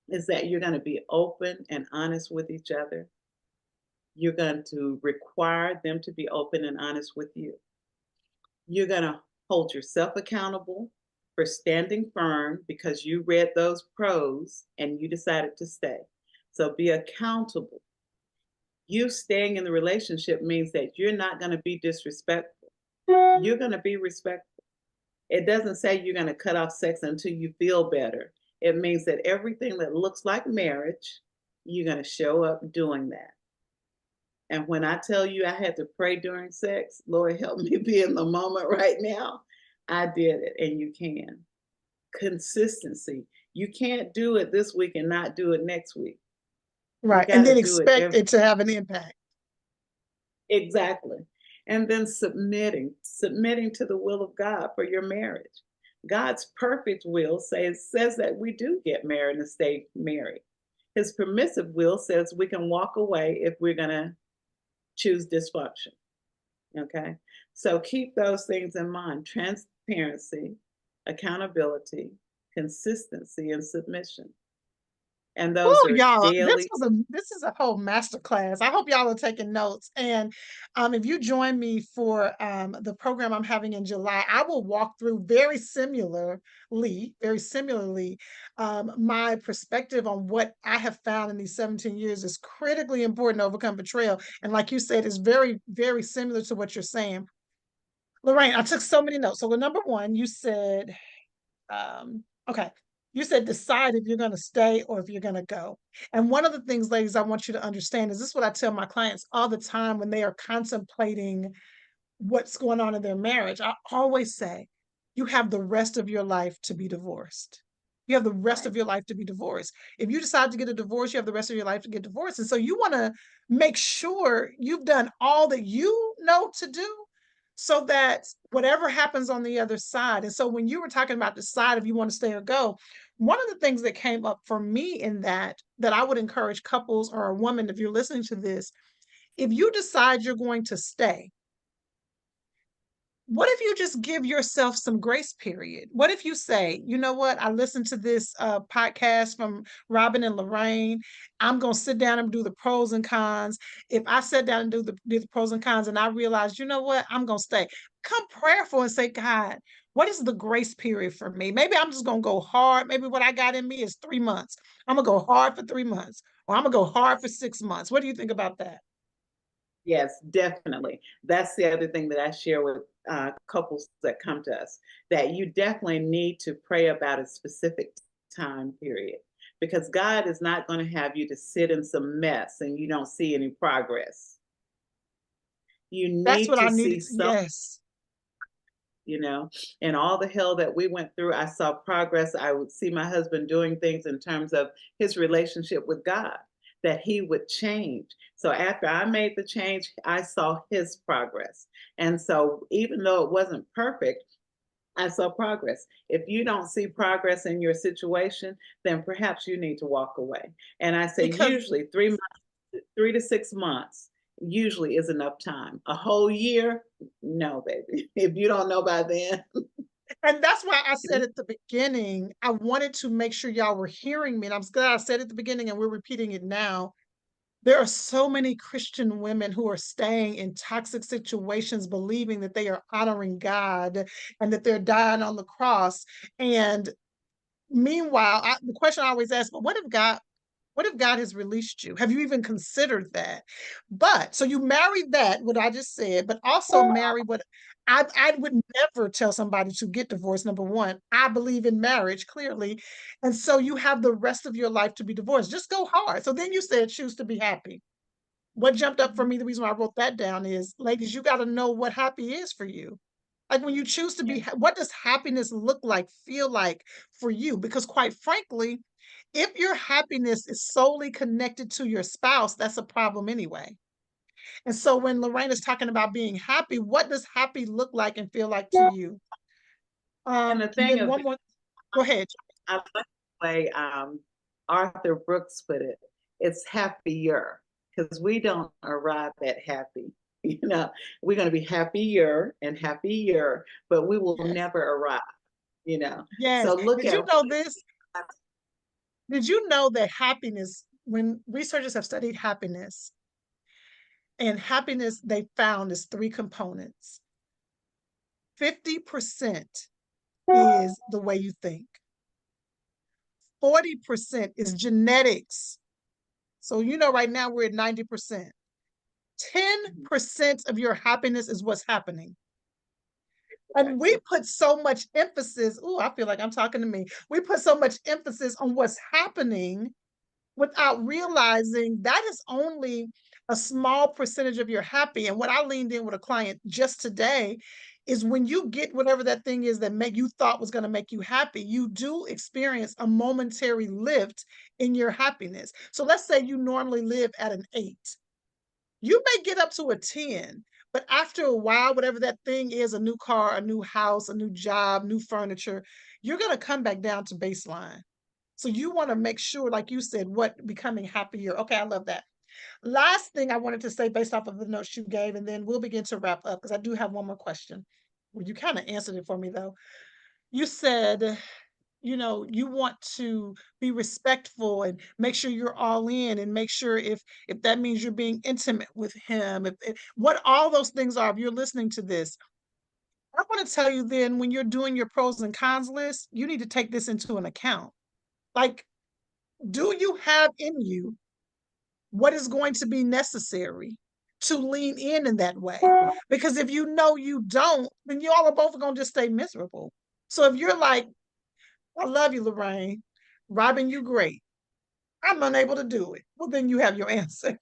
is that you're going to be open and honest with each other. You're going to require them to be open and honest with you. You're going to hold yourself accountable for standing firm because you read those pros and you decided to stay. So be accountable. You staying in the relationship means that you're not going to be disrespectful. You're going to be respectful. It doesn't say you're going to cut off sex until you feel better. It means that everything that looks like marriage, you're going to show up doing that. And when I tell you I had to pray during sex, Lord, help me be in the moment right now, I did it, and you can. Consistency. You can't do it this week and not do it next week. You Right. got And to then do it expect every. it to have an impact. Exactly. And then submitting to the will of God for your marriage. God's perfect will says that we do get married and stay married. His permissive will says we can walk away if we're going to choose dysfunction. Okay. So keep those things in mind: transparency, accountability, consistency, and submission. And those Oh, are y'all, daily. this is a whole master class. I hope y'all are taking notes. And if you join me for the program I'm having in July, I will walk through very similarly, my perspective on what I have found in these 17 years is critically important to overcome betrayal. And like you said, it's very, very similar to what you're saying. Larraine, I took so many notes. So the number one, you said okay. You said decide if you're going to stay or if you're going to go. And one of the things, ladies, I want you to understand is this is what I tell my clients all the time when they are contemplating what's going on in their marriage. I always say, you have the rest of your life to be divorced. You have the rest Right. of your life to be divorced. If you decide to get a divorce, you have the rest of your life to get divorced. And so you want to make sure you've done all that you know to do so that whatever happens on the other side. And so when you were talking about decide if you want to stay or go, one of the things that came up for me in that I would encourage couples or a woman, if you're listening to this, if you decide you're going to stay, what if you just give yourself some grace period? What if you say, you know what? I listened to this podcast from Robin and Larraine. I'm going to sit down and do the pros and cons. If I sit down and do the pros and cons and I realize, you know what? I'm going to stay. Come prayerful and say, God, what is the grace period for me? Maybe I'm just going to go hard. Maybe what I got in me is 3 months. I'm going to go hard for 3 months, or I'm going to go hard for 6 months. What do you think about that? Yes, definitely. That's the other thing that I share with couples that come to us, that you definitely need to pray about a specific time period, because God is not going to have you to sit in some mess and you don't see any progress. You That's need what I to needed see to, some, yes. you know, and all the hell that we went through, I saw progress. I would see my husband doing things in terms of his relationship with God, that he would change. So after I made the change, I saw his progress. And so even though it wasn't perfect, I saw progress. If you don't see progress in your situation, then perhaps you need to walk away. And I say Because usually 3 months, 3 to 6 months usually is enough time. A whole year, no, baby. If you don't know by then, And that's why I said at the beginning, I wanted to make sure y'all were hearing me. And I'm glad I said at the beginning, and we're repeating it now. There are so many Christian women who are staying in toxic situations, believing that they are honoring God and that they're dying on the cross. And meanwhile, the question I always ask, but what if God has released you? Have you even considered that? But so you marry that, what I just said, but also marry what I would never tell somebody to get divorced. Number one, I believe in marriage clearly. And so you have the rest of your life to be divorced. Just go hard. So then you said choose to be happy. What jumped up for me, the reason why I wrote that down is, ladies, you got to know what happy is for you. Like when you choose to be, what does happiness look like, feel like for you? Because quite frankly, if your happiness is solely connected to your spouse, that's a problem anyway. And so when Larraine is talking about being happy, what does happy look like and feel like to you? And the And thing then is, one more, go ahead. I like the way Arthur Brooks put it. It's happier because we don't arrive at happy. You know, we're going to be happier and happier, but we will Yes. never arrive. You know, Yes. so look Did you at know this? Did you know that happiness, when researchers have studied happiness, and happiness they found is three components. 50% is the way you think. 40% is genetics. So you know right now we're at 90%. 10% of your happiness is what's happening. And we put so much emphasis, oh, I feel like I'm talking to me. We put so much emphasis on what's happening without realizing that is only a small percentage of your happy. And what I leaned in with a client just today is when you get whatever that thing is that make you thought was going to make you happy, you do experience a momentary lift in your happiness. So let's say you normally live at an 8. You may get up to a 10, but after a while, whatever that thing is, a new car, a new house, a new job, new furniture, you're going to come back down to baseline. So you want to make sure, like you said, what becoming happier. Okay, I love that. Last thing I wanted to say based off of the notes you gave, and then we'll begin to wrap up because I do have one more question. Well, you kind of answered it for me though. You said, you know, you want to be respectful and make sure you're all in and make sure if that means you're being intimate with him, if what all those things are, if you're listening to this, I want to tell you then when you're doing your pros and cons list, you need to take this into an account. Like, do you have in you what is going to be necessary to lean in that way? Because if you know you don't, then you all are both going to just stay miserable. So if you're like, I love you, Larraine, Robin, you great. I'm unable to do it. Well, then you have your answer.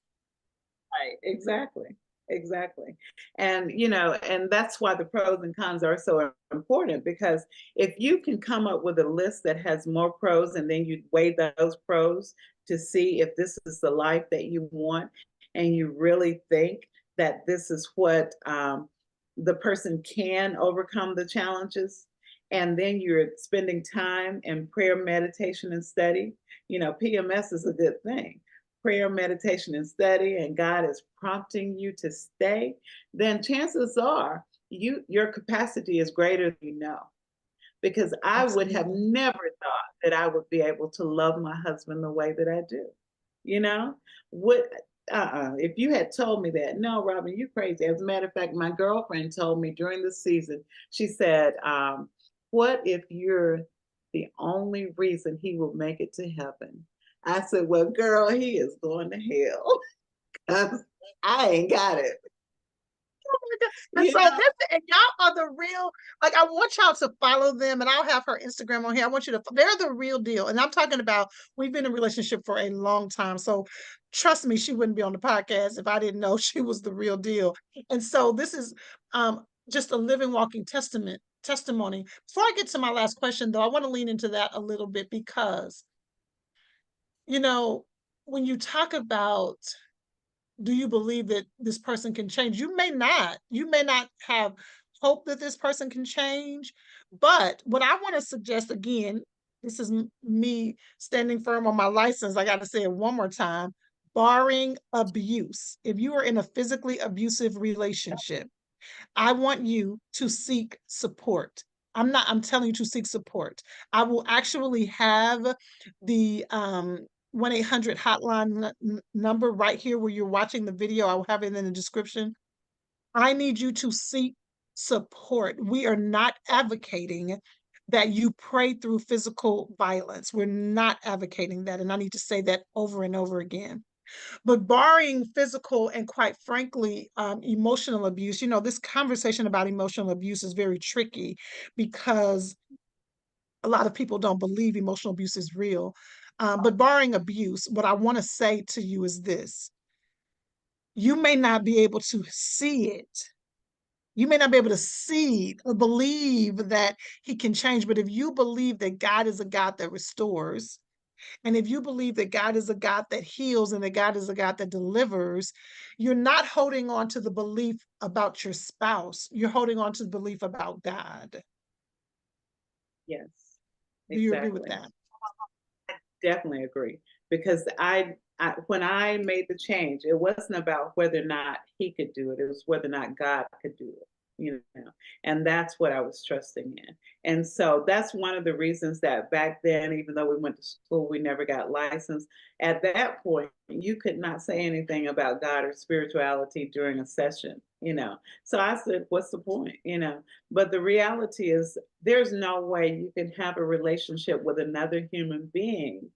right, exactly. Exactly. And, you know, and that's why the pros and cons are so important because if you can come up with a list that has more pros and then you weigh those pros to see if this is the life that you want and you really think that this is what the person can overcome the challenges, and then you're spending time in prayer, meditation, and study, you know, PMS is a good thing. Prayer, meditation, and study, and God is prompting you to stay, then chances are your capacity is greater than you know. Because I would have Absolutely. never thought that I would be able to love my husband the way that I do. You know, what if you had told me that, no, Robin, you crazy. As a matter of fact, my girlfriend told me during the season, she said, what if you're the only reason he will make it to heaven? I said, well, girl, he is going to hell. 'Cause I ain't got it. And You so know, this, and y'all are the real, like I want y'all to follow them and I'll have her Instagram on here. I want you to, they're the real deal. And I'm talking about, we've been in a relationship for a long time. So trust me, she wouldn't be on the podcast if I didn't know she was the real deal. And so this is just a living, walking testimony. Before I get to my last question though, I want to lean into that a little bit because, you know, when you talk about do you believe that this person can change? You may not have hope that this person can change, but what I want to suggest again, this is me standing firm on my license. I got to say it one more time, barring abuse. If you are in a physically abusive relationship, I want you to seek support. I'm telling you to seek support. I will actually have the 1-800 hotline number right here where you're watching the video. I will have it in the description. I need you to seek support. We are not advocating that you pray through physical violence. We're not advocating that. And I need to say that over and over again. But barring physical and quite frankly, emotional abuse, you know, this conversation about emotional abuse is very tricky because a lot of people don't believe emotional abuse is real. But barring abuse, what I want to say to you is this: you may not be able to see it, You may not be able to see or believe that he can change, but if you believe that God is a God that restores, and if you believe that God is a God that heals and that God is a God that delivers, you're not holding on to the belief about your spouse. You're holding on to the belief about God. Yes, Do you agree with exactly. that? Definitely agree because when I made the change, it wasn't about whether or not he could do it. It was whether or not God could do it, and that's what I was trusting in. And so that's one of the reasons that back then, even though we went to school, we never got licensed. At that point, you could not say anything about God or spirituality during a session. So I said, what's the point? But the reality is, there's no way you can have a relationship with another human being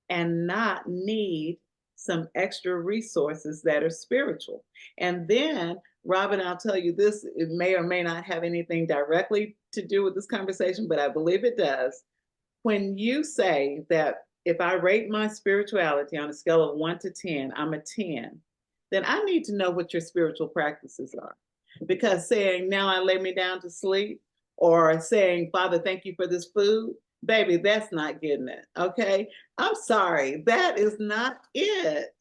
and not need some extra resources that are spiritual. And then, Robin, I'll tell you this, it may or may not have anything directly to do with this conversation, but I believe it does. When you say that if I rate my spirituality on a scale of 1 to 10, I'm a 10, then I need to know what your spiritual practices are. Because saying, now I lay me down to sleep, or saying, Father, thank you for this food, baby, that's not getting it. Okay. I'm sorry. That is not it.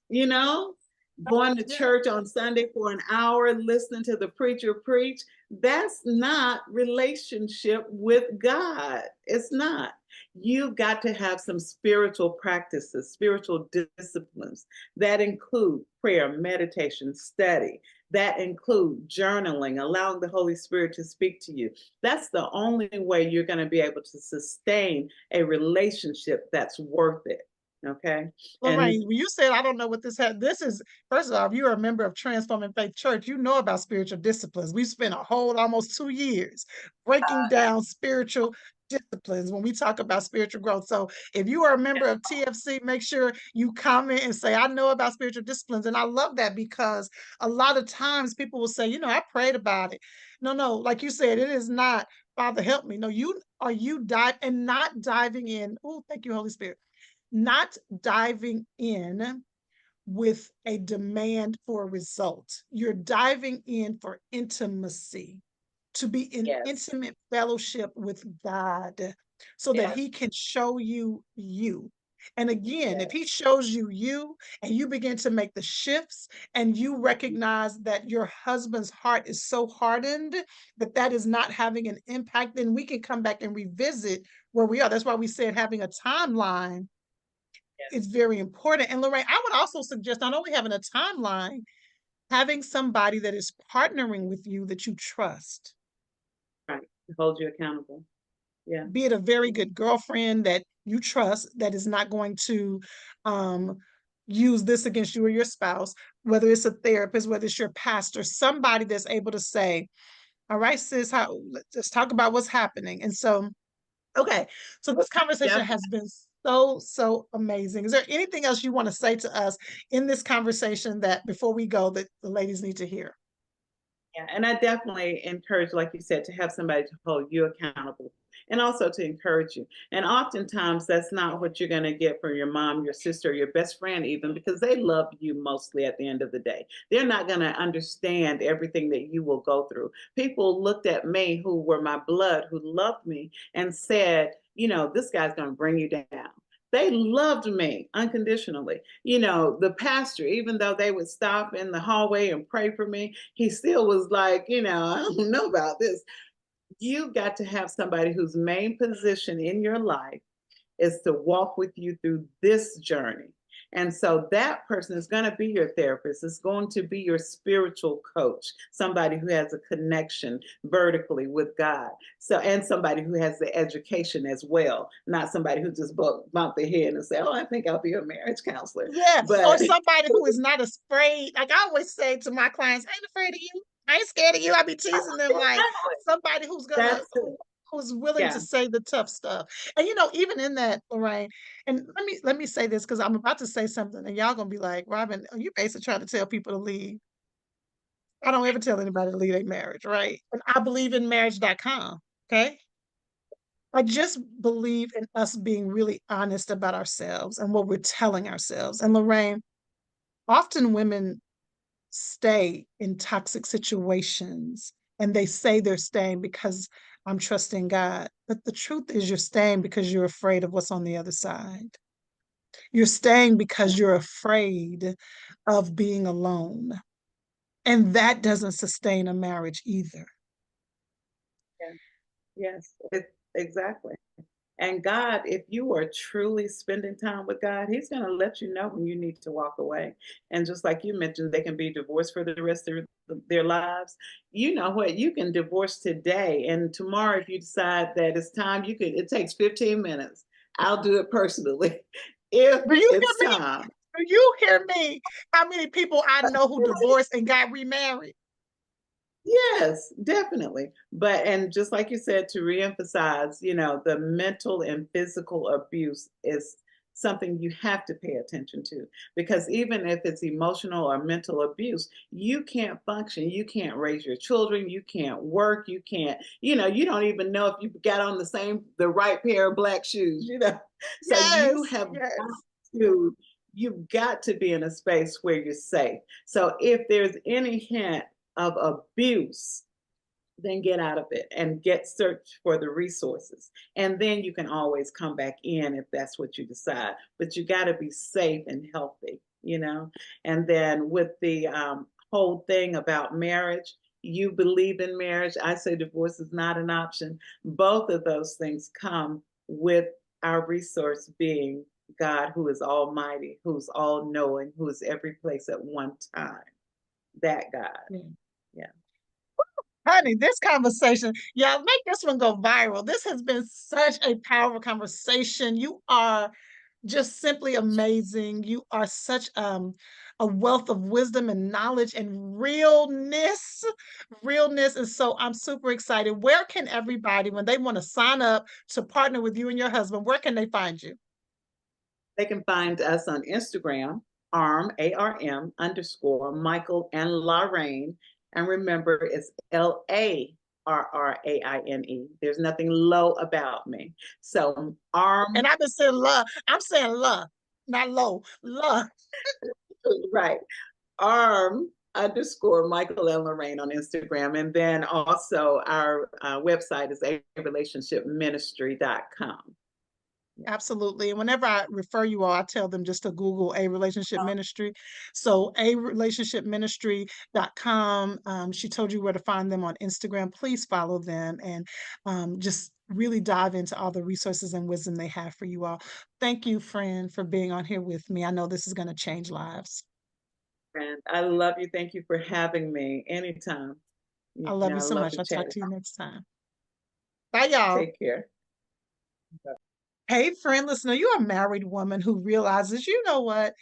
Going to Yeah. church on Sunday for an hour, listening to the preacher preach, that's not relationship with God. It's not. You've got to have some spiritual practices, spiritual disciplines that include prayer, meditation, study, that include journaling, allowing the Holy Spirit to speak to you. That's the only way you're going to be able to sustain a relationship that's worth it. Okay. And Larraine, when you said, I don't know what this had, this is, first off, you're a member of Transforming Faith Church. You know about spiritual disciplines. We spent a whole almost 2 years breaking down spiritual disciplines when we talk about spiritual growth. So if you are a member of TFC, make sure you comment and say, I know about spiritual disciplines. And I love that because a lot of times people will say, I prayed about it. No, like you said, it is not, Father, help me. No, you dive and not diving in. Oh, thank you, Holy Spirit, not diving in with a demand for a result. You're diving in for intimacy, to be in yes, intimate fellowship with God so that yes, he can show you you. And again, if he yes, shows you you and you begin to make the shifts and you recognize that your husband's heart is so hardened that that is not having an impact, then we can come back and revisit where we are. That's why we said having a timeline is yes. very important. And Larraine, I would also suggest not only having a timeline, having somebody that is partnering with you that you trust, Right. Hold you accountable. Yeah. be it a very good girlfriend that you trust that is not going to use this against you or your spouse, whether it's a therapist, whether it's your pastor, somebody that's able to say, all right, sis, let's talk about what's happening. And so, okay, so this conversation Yep. has been so amazing. Is there anything else you want to say to us in this conversation that before we go that the ladies need to hear? Yeah, and I definitely encourage, like you said, to have somebody to hold you accountable and also to encourage you. And oftentimes that's not what you're going to get from your mom, your sister, your best friend, even because they love you mostly at the end of the day. They're not going to understand everything that you will go through. People looked at me who were my blood, who loved me, and said, this guy's going to bring you down. They loved me unconditionally. The pastor, even though they would stop in the hallway and pray for me, he still was like, I don't know about this. You got to have somebody whose main position in your life is to walk with you through this journey. And so that person is going to be your therapist. It's going to be your spiritual coach, somebody who has a connection vertically with God. So, and somebody who has the education as well, not somebody who just bump their head and say, "Oh, I think I'll be a marriage counselor." Yeah, or But somebody who is not afraid. Like I always say to my clients, I ain't afraid of you. I ain't scared of you. I be teasing them like somebody that's who's willing to yeah. say the tough stuff. And even in that, Larraine, and let me say this because I'm about to say something and y'all gonna be like, Robin, are you basically trying to tell people to leave? I don't ever tell anybody to leave a marriage, right? And I believe in marriage.com. Okay. I just believe in us being really honest about ourselves and what we're telling ourselves. And Larraine, often women stay in toxic situations and they say they're staying because I'm trusting God. But the truth is, you're staying because you're afraid of what's on the other side. You're staying because you're afraid of being alone. And that doesn't sustain a marriage either. Yeah. Yes, exactly. And God, if you are truly spending time with God, He's going to let you know when you need to walk away. And just like you mentioned, they can be divorced for the rest of their lives. You know what? You can divorce today, and tomorrow, if you decide that it's time, you could. It takes 15 minutes. I'll do it personally if Do you it's hear me? time. Do you hear me? How many people I know who divorced and got remarried? Yes, definitely. But and just like you said, to reemphasize, the mental and physical abuse is something you have to pay attention to, because even if it's emotional or mental abuse, you can't function, you can't raise your children, you can't work, you can't, you don't even know if you got on the right pair of black shoes. So Yes, yes. to you've got to be in a space where you're safe. So if there's any hint of abuse, then get out of it and get search for the resources. And then you can always come back in if that's what you decide. But you got to be safe and healthy. And then with the whole thing about marriage, you believe in marriage. I say divorce is not an option. Both of those things come with our resource being God, who is almighty, who's all knowing, who is every place at one time. That God. Yeah. Yeah. Honey, this conversation, y'all make this one go viral. This has been such a powerful conversation. You are just simply amazing. You are such a wealth of wisdom and knowledge and realness. Realness. And so I'm super excited. Where can everybody, when they want to sign up to partner with you and your husband, where can they find you? They can find us on Instagram, ARM underscore Michael and Larraine. And remember, it's LARRAINE. There's nothing low about me. So And ARM, I've been saying love. I'm saying love, not low. Love. right, ARM underscore Michael and Larraine on Instagram. And then also our website is arelationshipministry.com. Absolutely. And whenever I refer you all, I tell them just to Google a relationship ministry. So a relationshipministry.com. She told you where to find them on Instagram. Please follow them and just really dive into all the resources and wisdom they have for you all. Thank you, friend, for being on here with me. I know this is going to change lives. And I love you. Thank you for having me anytime. I love you I so love much. to I'll talk chat. to you next time. Bye, y'all. Take care. Hey, friend, listener, you're a married woman who realizes, you know what?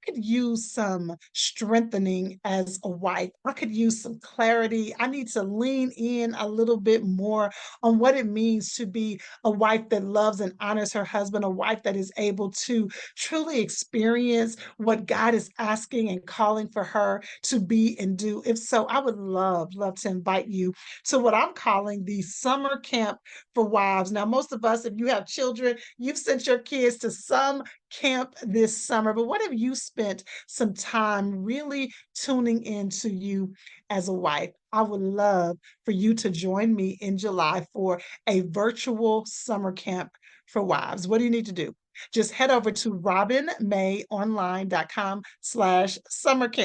Could use some strengthening as a wife. I could use some clarity. I need to lean in a little bit more on what it means to be a wife that loves and honors her husband, a wife that is able to truly experience what God is asking and calling for her to be and do. If so, I would love to invite you to what I'm calling the summer camp for wives. Now, most of us, if you have children, you've sent your kids to some camp this summer, but what have you spent some time really tuning into you as a wife? I would love for you to join me in July for a virtual summer camp for wives. What do you need to do? Just head over to robinmayonline.com/summer camp.